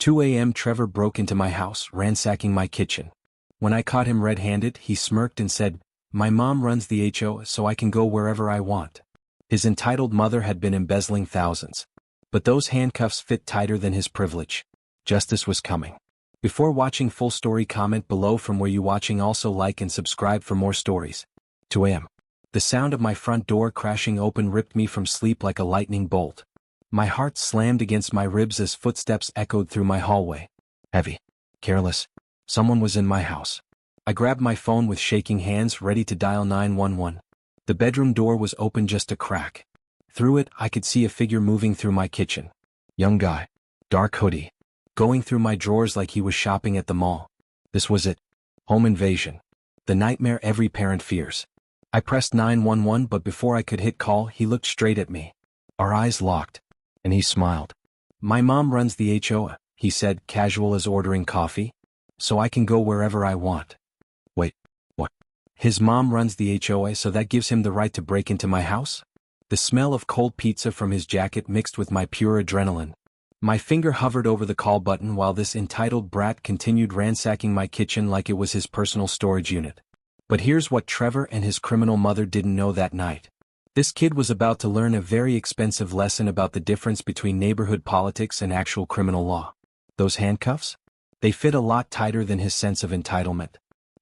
2 a.m. Trevor broke into my house, ransacking my kitchen. When I caught him red-handed, he smirked and said, "My mom runs the HOA, so I can go wherever I want." His entitled mother had been embezzling thousands. But those handcuffs fit tighter than his privilege. Justice was coming. Before watching full story, comment below from where you watching. Also like and subscribe for more stories. 2 a.m. The sound of my front door crashing open ripped me from sleep like a lightning bolt. My heart slammed against my ribs as footsteps echoed through my hallway. Heavy. Careless. Someone was in my house. I grabbed my phone with shaking hands, ready to dial 911. The bedroom door was open just a crack. Through it, I could see a figure moving through my kitchen. Young guy. Dark hoodie. Going through my drawers like he was shopping at the mall. This was it. Home invasion. The nightmare every parent fears. I pressed 911, but before I could hit call, he looked straight at me. Our eyes locked. And he smiled. "My mom runs the HOA," he said, casual as ordering coffee. "So I can go wherever I want." Wait, what? His mom runs the HOA, so that gives him the right to break into my house? The smell of cold pizza from his jacket mixed with my pure adrenaline. My finger hovered over the call button while this entitled brat continued ransacking my kitchen like it was his personal storage unit. But here's what Trevor and his criminal mother didn't know that night. This kid was about to learn a very expensive lesson about the difference between neighborhood politics and actual criminal law. Those handcuffs? They fit a lot tighter than his sense of entitlement.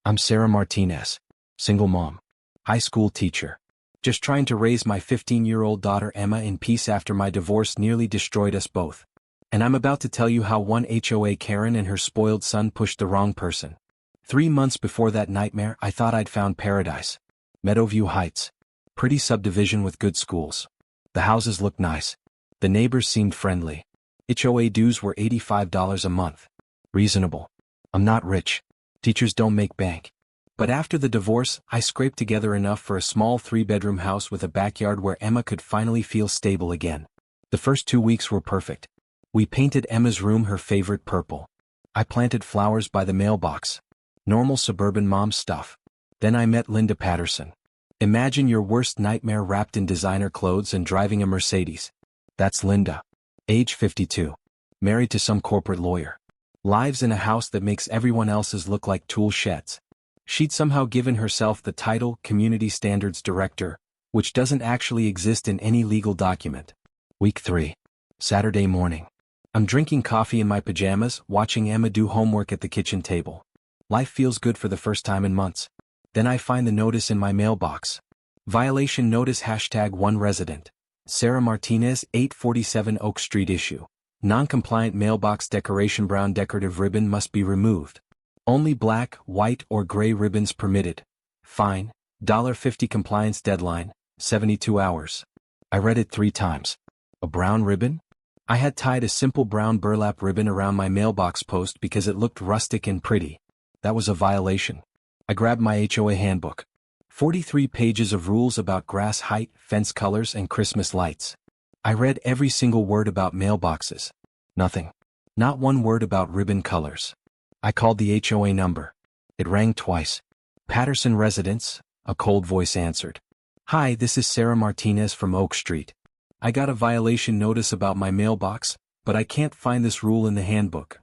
I'm Sarah Martinez, single mom, high school teacher, just trying to raise my 15-year-old daughter Emma in peace after my divorce nearly destroyed us both. And I'm about to tell you how one HOA Karen and her spoiled son pushed the wrong person. 3 months before that nightmare, I thought I'd found paradise. Meadowview Heights. Pretty subdivision with good schools. The houses looked nice. The neighbors seemed friendly. HOA dues were $85 a month. Reasonable. I'm not rich. Teachers don't make bank. But after the divorce, I scraped together enough for a small 3-bedroom house with a backyard where Emma could finally feel stable again. The first 2 weeks were perfect. We painted Emma's room her favorite purple. I planted flowers by the mailbox. Normal suburban mom stuff. Then I met Linda Patterson. Imagine your worst nightmare wrapped in designer clothes and driving a Mercedes. That's Linda. Age 52. Married to some corporate lawyer. Lives in a house that makes everyone else's look like tool sheds. She'd somehow given herself the title Community Standards Director, which doesn't actually exist in any legal document. Week 3. Saturday morning. I'm drinking coffee in my pajamas, watching Emma do homework at the kitchen table. Life feels good for the first time in months. Then I find the notice in my mailbox. Violation notice #1 resident. Sarah Martinez, 847 Oak Street issue. Non-compliant mailbox decoration. Brown decorative ribbon must be removed. Only black, white, or gray ribbons permitted. Fine. $50 compliance deadline, 72 hours. I read it 3 times. A brown ribbon? I had tied a simple brown burlap ribbon around my mailbox post because it looked rustic and pretty. That was a violation. I grabbed my HOA handbook. 43 pages of rules about grass height, fence colors, and Christmas lights. I read every single word about mailboxes. Nothing. Not one word about ribbon colors. I called the HOA number. It rang twice. Patterson residence, a cold voice answered. "Hi, this is Sarah Martinez from Oak Street. I got a violation notice about my mailbox, but I can't find this rule in the handbook.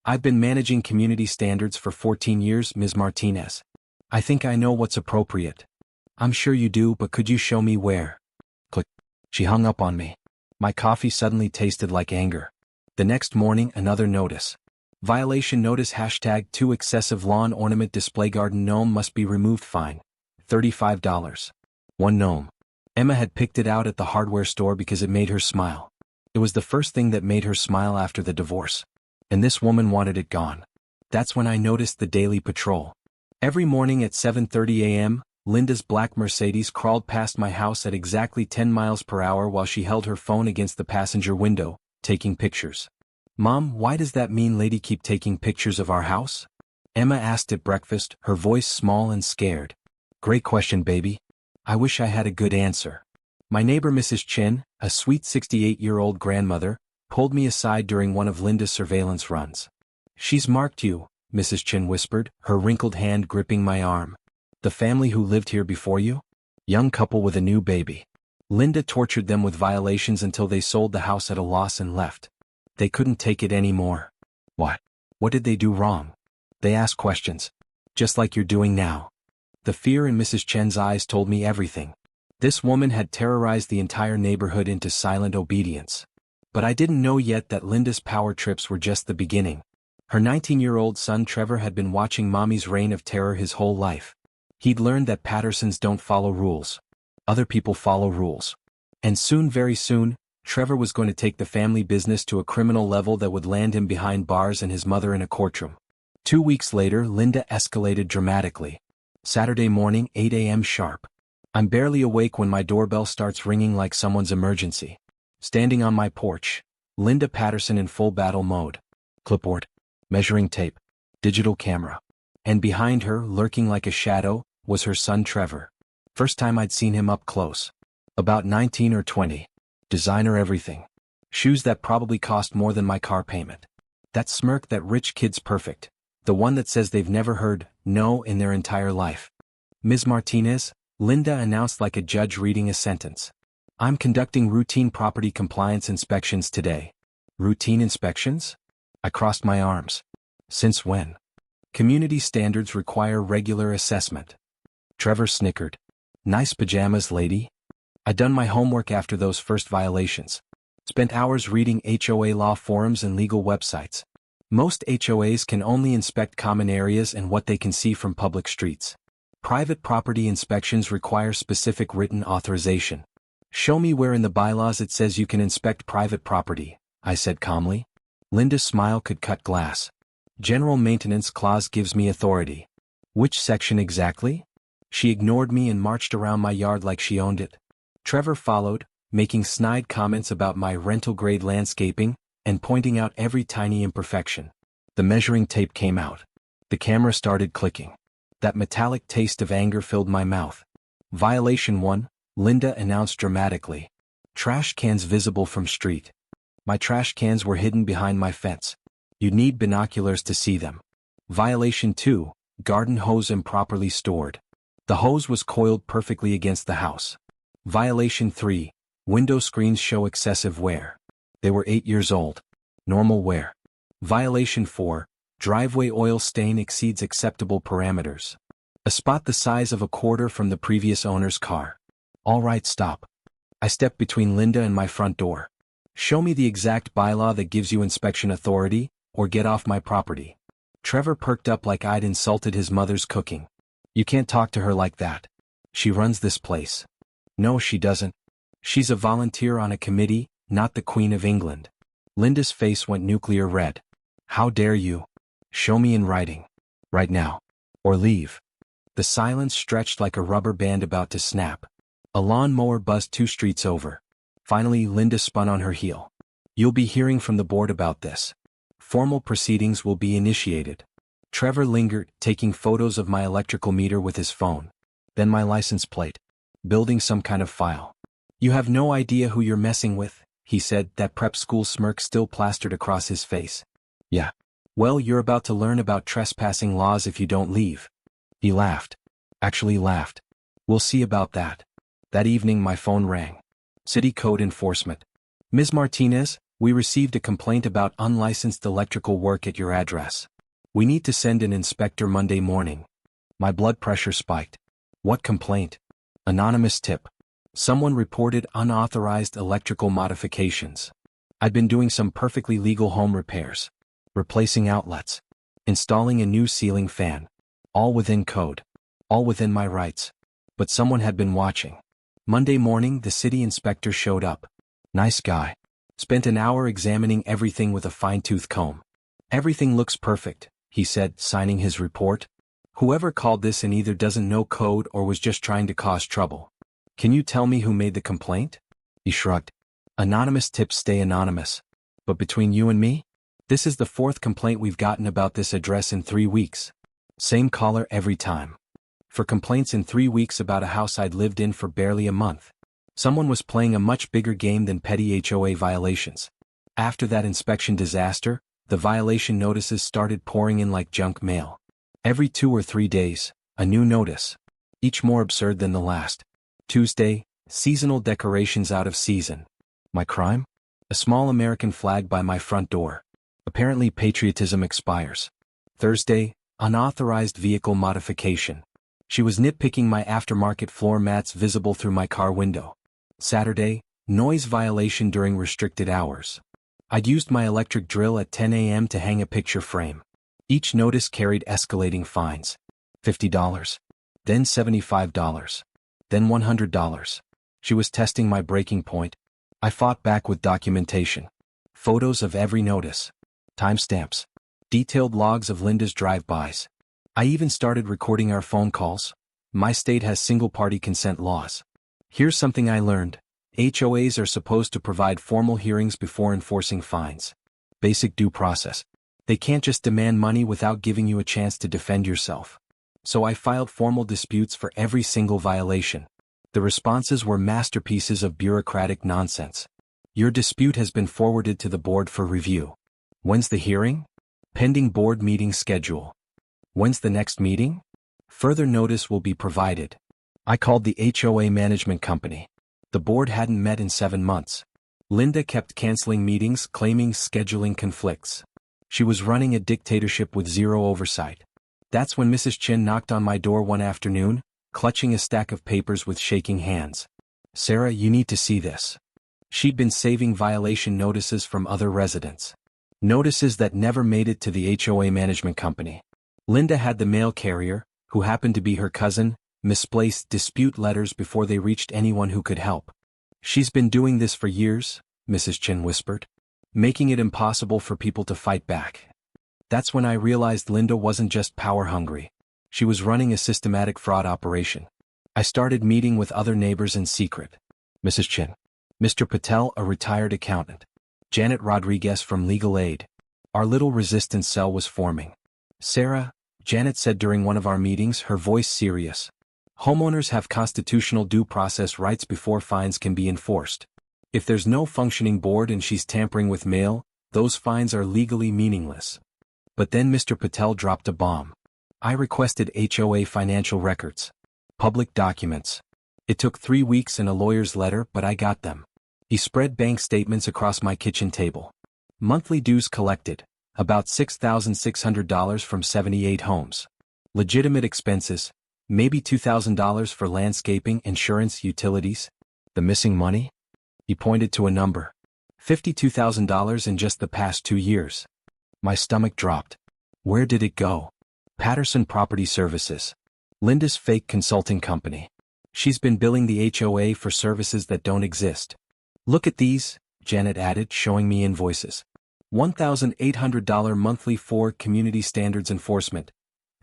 I've been managing community standards for 14 years, Ms. Martinez. I think I know what's appropriate." "I'm sure you do, but could you show me where?" Click. She hung up on me. My coffee suddenly tasted like anger. The next morning, another notice. Violation notice #2 excessive lawn ornament display garden gnome must be removed. Fine. $35. 1 gnome. Emma had picked it out at the hardware store because it made her smile. It was the first thing that made her smile after the divorce. And this woman wanted it gone. That's when I noticed the daily patrol. Every morning at 7:30 a.m., Linda's black Mercedes crawled past my house at exactly 10 miles per hour while she held her phone against the passenger window, taking pictures. "Mom, why does that mean lady keep taking pictures of our house?" Emma asked at breakfast, her voice small and scared. "Great question, baby. I wish I had a good answer." My neighbor Mrs. Chin, a sweet 68-year-old grandmother, pulled me aside during one of Linda's surveillance runs. "She's marked you," Mrs. Chin whispered, her wrinkled hand gripping my arm. "The family who lived here before you? Young couple with a new baby. Linda tortured them with violations until they sold the house at a loss and left. They couldn't take it anymore. What? What did they do wrong? They ask questions. Just like you're doing now. The fear in Mrs. Chen's eyes told me everything. This woman had terrorized the entire neighborhood into silent obedience. But I didn't know yet that Linda's power trips were just the beginning. Her 19-year-old son Trevor had been watching Mommy's reign of terror his whole life. He'd learned that Pattersons don't follow rules. Other people follow rules. And soon, very soon, Trevor was going to take the family business to a criminal level that would land him behind bars and his mother in a courtroom. 2 weeks later, Linda escalated dramatically. Saturday morning, 8 a.m. sharp. I'm barely awake when my doorbell starts ringing like someone's emergency. Standing on my porch, Linda Patterson in full battle mode. Clipboard, measuring tape, digital camera. And behind her, lurking like a shadow, was her son Trevor. First time I'd seen him up close. About 19 or 20. Designer everything. Shoes that probably cost more than my car payment. That smirk that rich kid's perfect. The one that says they've never heard no in their entire life. Ms. Martinez, Linda announced like a judge reading a sentence. I'm conducting routine property compliance inspections today. Routine inspections? I crossed my arms. Since when? Community standards require regular assessment. Trevor snickered. Nice pajamas, lady. I'd done my homework after those first violations. Spent hours reading HOA law forums and legal websites. Most HOAs can only inspect common areas and what they can see from public streets. Private property inspections require specific written authorization. Show me where in the bylaws it says you can inspect private property, I said calmly. Linda's smile could cut glass. General maintenance clause gives me authority. Which section exactly? She ignored me and marched around my yard like she owned it. Trevor followed, making snide comments about my rental-grade landscaping, and pointing out every tiny imperfection. The measuring tape came out. The camera started clicking. That metallic taste of anger filled my mouth. Violation 1, Linda announced dramatically. Trash cans visible from street. My trash cans were hidden behind my fence. You'd need binoculars to see them. Violation 2, garden hose improperly stored. The hose was coiled perfectly against the house. Violation 3, window screens show excessive wear. They were 8 years old. Normal wear. Violation 4, driveway oil stain exceeds acceptable parameters. A spot the size of a quarter from the previous owner's car. All right, stop. I stepped between Linda and my front door. Show me the exact bylaw that gives you inspection authority, or get off my property. Trevor perked up like I'd insulted his mother's cooking. You can't talk to her like that. She runs this place. No, she doesn't. She's a volunteer on a committee, not the Queen of England. Linda's face went nuclear red. How dare you? Show me in writing. Right now. Or leave. The silence stretched like a rubber band about to snap. A lawnmower buzzed 2 streets over. Finally, Linda spun on her heel. You'll be hearing from the board about this. Formal proceedings will be initiated. Trevor lingered, taking photos of my electrical meter with his phone. Then my license plate. Building some kind of file. You have no idea who you're messing with, he said, that prep school smirk still plastered across his face. Yeah. Well, you're about to learn about trespassing laws if you don't leave. He laughed. Actually laughed. We'll see about that. That evening my phone rang. City Code Enforcement. Ms. Martinez, we received a complaint about unlicensed electrical work at your address. We need to send an inspector Monday morning. My blood pressure spiked. What complaint? Anonymous tip. Someone reported unauthorized electrical modifications. I'd been doing some perfectly legal home repairs. Replacing outlets. Installing a new ceiling fan. All within code. All within my rights. But someone had been watching. Monday morning the city inspector showed up. Nice guy. Spent an hour examining everything with a fine-tooth comb. Everything looks perfect, he said, signing his report. Whoever called this in either doesn't know code or was just trying to cause trouble. Can you tell me who made the complaint? He shrugged. Anonymous tips stay anonymous. But between you and me? This is the 4th complaint we've gotten about this address in 3 weeks. Same caller every time. For complaints in 3 weeks about a house I'd lived in for barely a month. Someone was playing a much bigger game than petty HOA violations. After that inspection disaster, the violation notices started pouring in like junk mail. Every 2 or 3 days, a new notice. Each more absurd than the last. Tuesday, seasonal decorations out of season. My crime? A small American flag by my front door. Apparently patriotism expires. Thursday, unauthorized vehicle modification. She was nitpicking my aftermarket floor mats visible through my car window. Saturday, noise violation during restricted hours. I'd used my electric drill at 10 a.m. to hang a picture frame. Each notice carried escalating fines. $50. Then $75. Then $100. She was testing my breaking point. I fought back with documentation. Photos of every notice. Timestamps. Detailed logs of Linda's drive-bys. I even started recording our phone calls. My state has single-party consent laws. Here's something I learned. HOAs are supposed to provide formal hearings before enforcing fines. Basic due process. They can't just demand money without giving you a chance to defend yourself. So I filed formal disputes for every single violation. The responses were masterpieces of bureaucratic nonsense. Your dispute has been forwarded to the board for review. When's the hearing? Pending board meeting schedule. When's the next meeting? Further notice will be provided. I called the HOA management company. The board hadn't met in 7 months. Linda kept canceling meetings, claiming scheduling conflicts. She was running a dictatorship with zero oversight. That's when Mrs. Chin knocked on my door one afternoon, clutching a stack of papers with shaking hands. "Sarah, you need to see this." She'd been saving violation notices from other residents. Notices that never made it to the HOA management company. Linda had the mail carrier, who happened to be her cousin, misplace dispute letters before they reached anyone who could help. "She's been doing this for years," Mrs. Chin whispered, "making it impossible for people to fight back." That's when I realized Linda wasn't just power-hungry. She was running a systematic fraud operation. I started meeting with other neighbors in secret. Mrs. Chin. Mr. Patel, a retired accountant. Janet Rodriguez from Legal Aid. Our little resistance cell was forming. "Sarah," Janet said during one of our meetings, her voice serious. "Homeowners have constitutional due process rights before fines can be enforced. If there's no functioning board and she's tampering with mail, those fines are legally meaningless." But then Mr. Patel dropped a bomb. I requested HOA financial records. Public documents. It took 3 weeks and a lawyer's letter, but I got them. He spread bank statements across my kitchen table. Monthly dues collected, about $6,600 from 78 homes. Legitimate expenses, maybe $2,000 for landscaping, insurance, utilities. The missing money? He pointed to a number. $52,000 in just the past 2 years. My stomach dropped. Where did it go? Patterson Property Services. Linda's fake consulting company. She's been billing the HOA for services that don't exist. "Look at these," Janet added, showing me invoices. $1,800 monthly for community standards enforcement.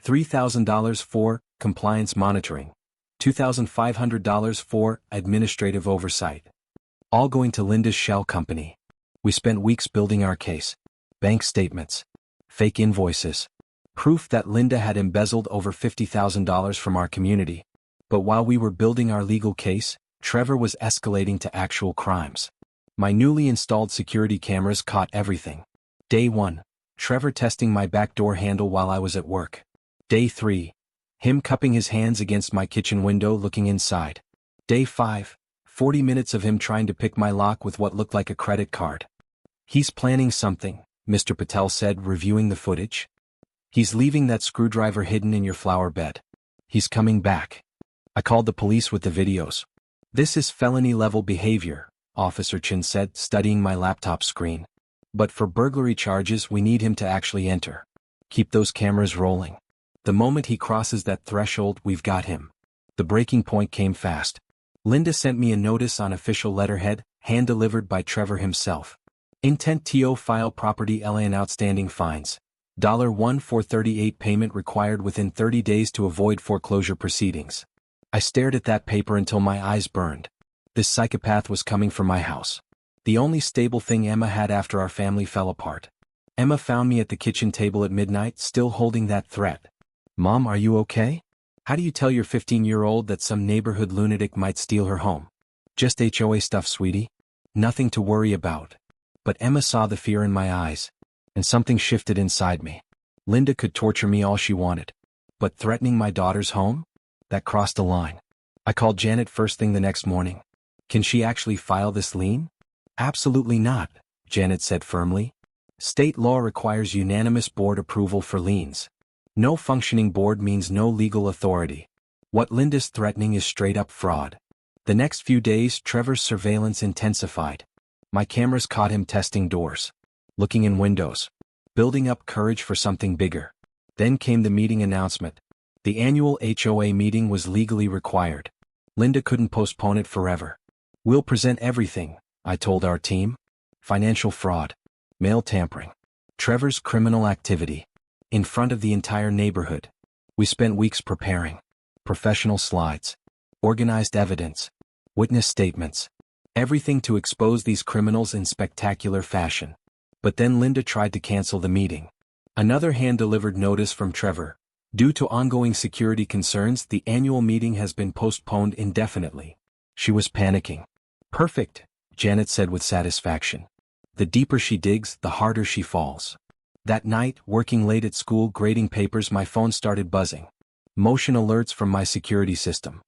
$3,000 for compliance monitoring. $2,500 for administrative oversight. All going to Linda's shell company. We spent weeks building our case. Bank statements. Fake invoices. Proof that Linda had embezzled over $50,000 from our community. But while we were building our legal case, Trevor was escalating to actual crimes. My newly installed security cameras caught everything. Day 1, Trevor testing my back door handle while I was at work. Day 3, him cupping his hands against my kitchen window looking inside. Day 5, 40 minutes of him trying to pick my lock with what looked like a credit card. "He's planning something," Mr. Patel said, reviewing the footage. "He's leaving that screwdriver hidden in your flower bed. He's coming back." I called the police with the videos. "This is felony-level behavior," Officer Chin said, studying my laptop screen. "But for burglary charges we need him to actually enter. Keep those cameras rolling. The moment he crosses that threshold, we've got him." The breaking point came fast. Linda sent me a notice on official letterhead, hand-delivered by Trevor himself. Intent to file property LA outstanding fines. $1,438 payment required within 30 days to avoid foreclosure proceedings. I stared at that paper until my eyes burned. This psychopath was coming for my house. The only stable thing Emma had after our family fell apart. Emma found me at the kitchen table at midnight, still holding that threat. "Mom, are you okay? How do you tell your 15-year-old that some neighborhood lunatic might steal her home?" "Just HOA stuff, sweetie. Nothing to worry about." But Emma saw the fear in my eyes, and something shifted inside me. Linda could torture me all she wanted. But threatening my daughter's home? That crossed a line. I called Janet first thing the next morning. "Can she actually file this lien?" "Absolutely not," Janet said firmly. State law requires unanimous board approval for liens. No functioning board means no legal authority. What Linda's threatening is straight-up fraud. The next few days, Trevor's surveillance intensified. My cameras caught him testing doors, looking in windows, building up courage for something bigger. Then came the meeting announcement. The annual HOA meeting was legally required. Linda couldn't postpone it forever. We'll present everything, I told our team. Financial fraud, mail tampering, Trevor's criminal activity. In front of the entire neighborhood. We spent weeks preparing. Professional slides, organized evidence, witness statements, everything to expose these criminals in spectacular fashion. But then Linda tried to cancel the meeting. Another hand-delivered notice from Trevor. Due to ongoing security concerns, the annual meeting has been postponed indefinitely. She was panicking. Perfect, Janet said with satisfaction. The deeper she digs, the harder she falls. That night, working late at school grading papers, my phone started buzzing. Motion alerts from my security system.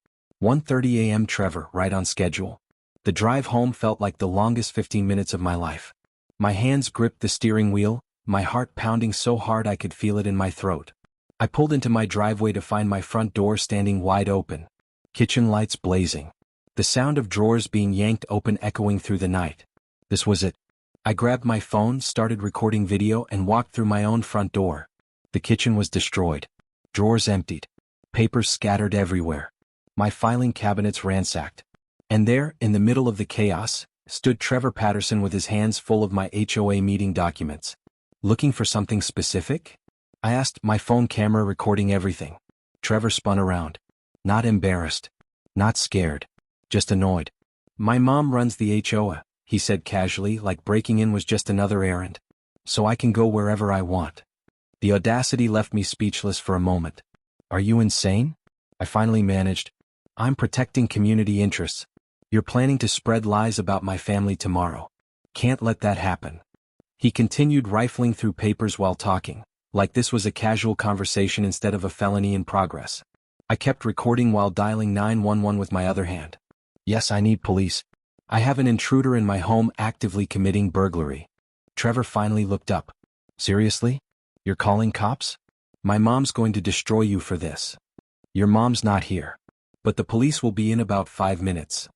1:30 a.m. Trevor, right on schedule. The drive home felt like the longest 15 minutes of my life. My hands gripped the steering wheel, my heart pounding so hard I could feel it in my throat. I pulled into my driveway to find my front door standing wide open. Kitchen lights blazing. The sound of drawers being yanked open echoing through the night. This was it. I grabbed my phone, started recording video, and walked through my own front door. The kitchen was destroyed. Drawers emptied. Papers scattered everywhere. My filing cabinets ransacked. And there, in the middle of the chaos, stood Trevor Patterson with his hands full of my HOA meeting documents. Looking for something specific? I asked, my phone camera recording everything. Trevor spun around. Not embarrassed. Not scared. Just annoyed. My mom runs the HOA, he said casually, like breaking in was just another errand. So I can go wherever I want. The audacity left me speechless for a moment. Are you insane? I finally managed. I'm protecting community interests. You're planning to spread lies about my family tomorrow. Can't let that happen. He continued rifling through papers while talking, like this was a casual conversation instead of a felony in progress. I kept recording while dialing 911 with my other hand. Yes, I need police. I have an intruder in my home actively committing burglary. Trevor finally looked up. Seriously? You're calling cops? My mom's going to destroy you for this. Your mom's not here. But the police will be in about 5 minutes.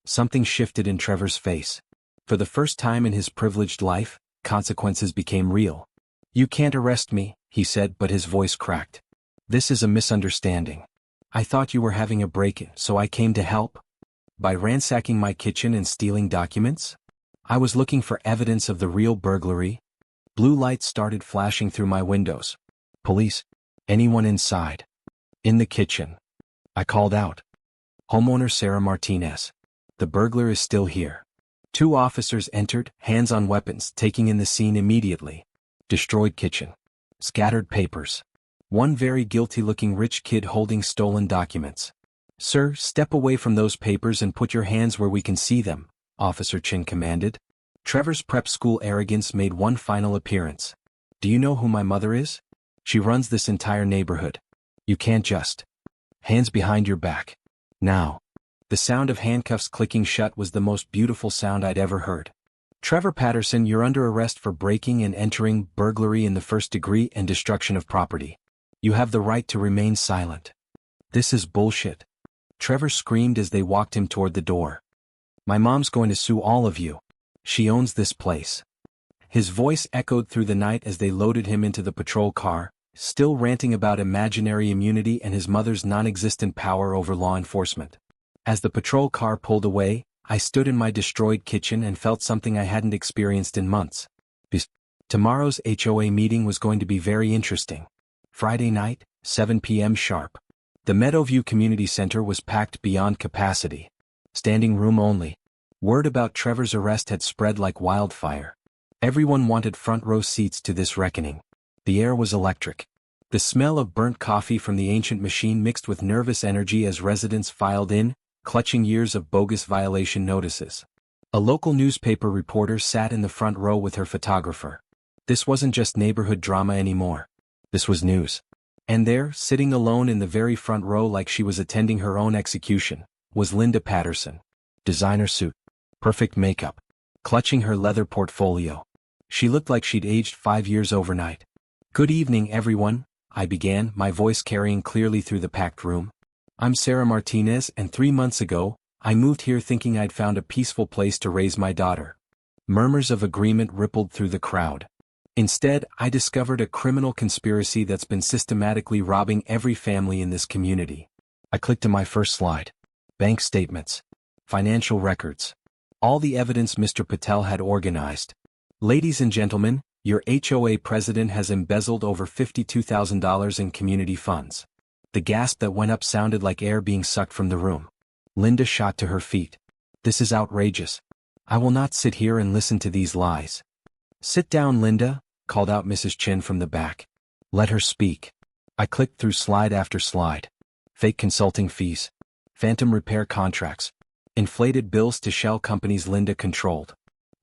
Something shifted in Trevor's face. For the first time in his privileged life, consequences became real. You can't arrest me, he said, but his voice cracked. This is a misunderstanding. I thought you were having a break-in, so I came to help. By ransacking my kitchen and stealing documents? I was looking for evidence of the real burglary. Blue lights started flashing through my windows. Police? Anyone inside? In the kitchen. I called out. Homeowner Sarah Martinez. The burglar is still here. 2 officers entered, hands on weapons, taking in the scene immediately. Destroyed kitchen. Scattered papers. One very guilty-looking rich kid holding stolen documents. Sir, step away from those papers and put your hands where we can see them, Officer Chin commanded. Trevor's prep school arrogance made one final appearance. Do you know who my mother is? She runs this entire neighborhood. You can't just. Hands behind your back. Now. The sound of handcuffs clicking shut was the most beautiful sound I'd ever heard. Trevor Patterson, you're under arrest for breaking and entering, burglary in the first degree, and destruction of property. You have the right to remain silent. This is bullshit. Trevor screamed as they walked him toward the door. My mom's going to sue all of you. She owns this place. His voice echoed through the night as they loaded him into the patrol car, still ranting about imaginary immunity and his mother's non-existent power over law enforcement. As the patrol car pulled away, I stood in my destroyed kitchen and felt something I hadn't experienced in months. Tomorrow's HOA meeting was going to be very interesting. Friday night, 7 p.m. sharp. The Meadowview Community Center was packed beyond capacity. Standing room only. Word about Trevor's arrest had spread like wildfire. Everyone wanted front row seats to this reckoning. The air was electric. The smell of burnt coffee from the ancient machine mixed with nervous energy as residents filed in, clutching years of bogus violation notices. A local newspaper reporter sat in the front row with her photographer. This wasn't just neighborhood drama anymore. This was news. And there, sitting alone in the very front row like she was attending her own execution, was Linda Patterson. Designer suit. Perfect makeup. Clutching her leather portfolio. She looked like she'd aged 5 years overnight. "Good evening, everyone," I began, my voice carrying clearly through the packed room. "I'm Sarah Martinez, and 3 months ago, I moved here thinking I'd found a peaceful place to raise my daughter." Murmurs of agreement rippled through the crowd. "Instead, I discovered a criminal conspiracy that's been systematically robbing every family in this community." I clicked to my first slide. Bank statements. Financial records. All the evidence Mr. Patel had organized. "Ladies and gentlemen, your HOA president has embezzled over $52,000 in community funds." The gasp that went up sounded like air being sucked from the room. Linda shot to her feet. "This is outrageous. I will not sit here and listen to these lies." "Sit down, Linda," called out Mrs. Chin from the back. "Let her speak." I clicked through slide after slide. Fake consulting fees. Phantom repair contracts. Inflated bills to shell companies Linda controlled.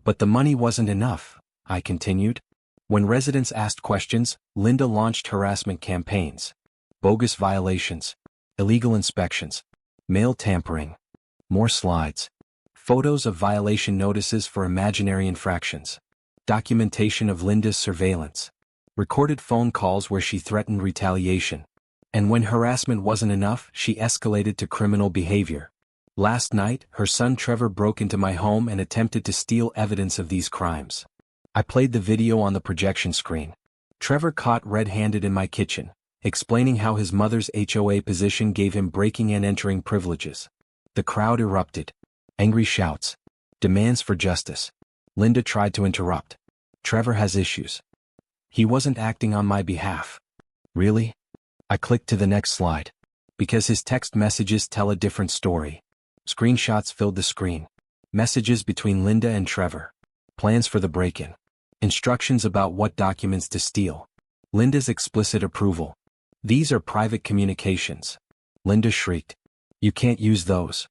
"But the money wasn't enough," I continued. When residents asked questions, Linda launched harassment campaigns. Bogus violations. Illegal inspections. Mail tampering. More slides. Photos of violation notices for imaginary infractions. Documentation of Linda's surveillance. Recorded phone calls where she threatened retaliation. And when harassment wasn't enough, she escalated to criminal behavior. Last night, her son Trevor broke into my home and attempted to steal evidence of these crimes. I played the video on the projection screen. Trevor caught red-handed in my kitchen, explaining how his mother's HOA position gave him breaking and entering privileges. The crowd erupted. Angry shouts. Demands for justice. Linda tried to interrupt. "Trevor has issues. He wasn't acting on my behalf." "Really?" I clicked to the next slide. "Because his text messages tell a different story." Screenshots filled the screen. Messages between Linda and Trevor. Plans for the break-in. Instructions about what documents to steal. Linda's explicit approval. "These are private communications." Linda shrieked. "You can't use those.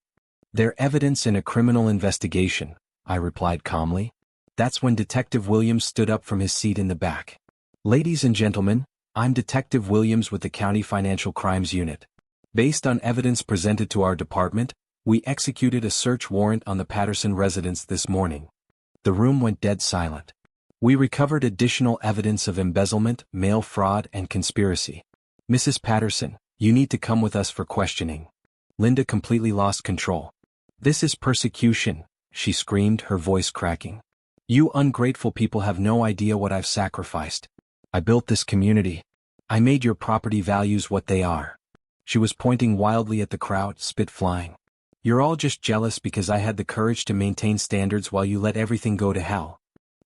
They're evidence in a criminal investigation," I replied calmly. That's when Detective Williams stood up from his seat in the back. "Ladies and gentlemen, I'm Detective Williams with the County Financial Crimes Unit. Based on evidence presented to our department, we executed a search warrant on the Patterson residence this morning." The room went dead silent. "We recovered additional evidence of embezzlement, mail fraud, and conspiracy. Mrs. Patterson, you need to come with us for questioning." Linda completely lost control. "This is persecution," she screamed, her voice cracking. "You ungrateful people have no idea what I've sacrificed. I built this community. I made your property values what they are." She was pointing wildly at the crowd, spit flying. "You're all just jealous because I had the courage to maintain standards while you let everything go to hell."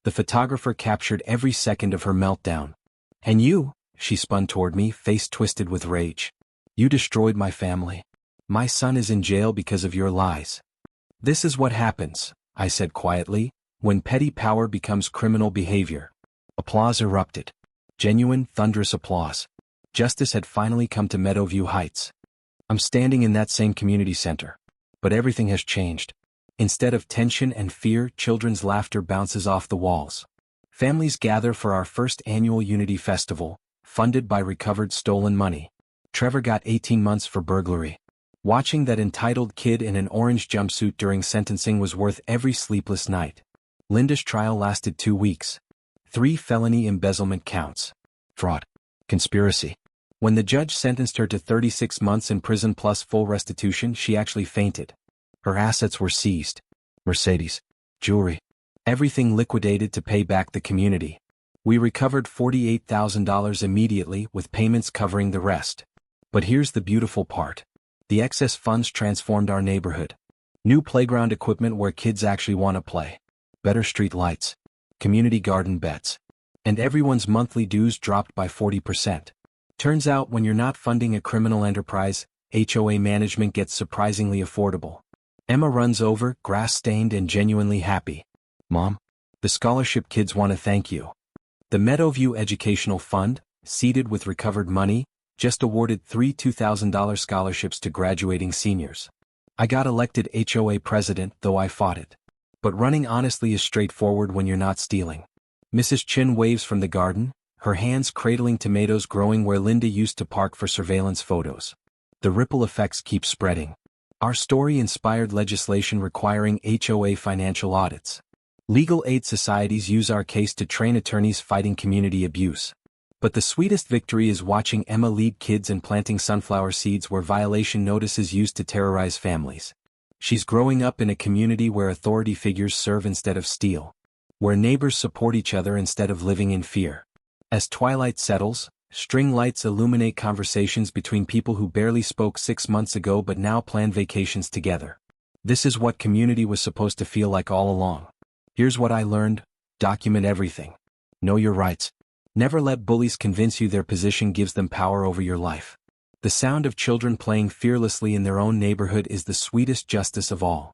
The photographer captured every second of her meltdown. "And you," she spun toward me, face twisted with rage. "You destroyed my family. My son is in jail because of your lies." "This is what happens," I said quietly, "when petty power becomes criminal behavior." Applause erupted. Genuine, thunderous applause. Justice had finally come to Meadowview Heights. I'm standing in that same community center. But everything has changed. Instead of tension and fear, children's laughter bounces off the walls. Families gather for our first annual Unity Festival, funded by recovered stolen money. Trevor got 18 months for burglary. Watching that entitled kid in an orange jumpsuit during sentencing was worth every sleepless night. Linda's trial lasted 2 weeks. 3 felony embezzlement counts. Fraud. Conspiracy. When the judge sentenced her to 36 months in prison plus full restitution, she actually fainted. Her assets were seized. Mercedes. Jewelry. Everything liquidated to pay back the community. We recovered $48,000 immediately, with payments covering the rest. But here's the beautiful part. The excess funds transformed our neighborhood. New playground equipment where kids actually want to play. Better street lights. Community garden beds. And everyone's monthly dues dropped by 40%. Turns out when you're not funding a criminal enterprise, HOA management gets surprisingly affordable. Emma runs over, grass-stained and genuinely happy. "Mom, the scholarship kids want to thank you." The Meadowview Educational Fund, seeded with recovered money, just awarded 3 $2,000 scholarships to graduating seniors. I got elected HOA president, though I fought it. But running honestly is straightforward when you're not stealing. Mrs. Chin waves from the garden, her hands cradling tomatoes growing where Linda used to park for surveillance photos. The ripple effects keep spreading. Our story inspired legislation requiring HOA financial audits. Legal aid societies use our case to train attorneys fighting community abuse. But the sweetest victory is watching Emma lead kids and planting sunflower seeds where violation notices used to terrorize families. She's growing up in a community where authority figures serve instead of steal, where neighbors support each other instead of living in fear. As twilight settles, string lights illuminate conversations between people who barely spoke 6 months ago but now plan vacations together. This is what community was supposed to feel like all along. Here's what I learned: document everything. Know your rights. Never let bullies convince you their position gives them power over your life. The sound of children playing fearlessly in their own neighborhood is the sweetest justice of all.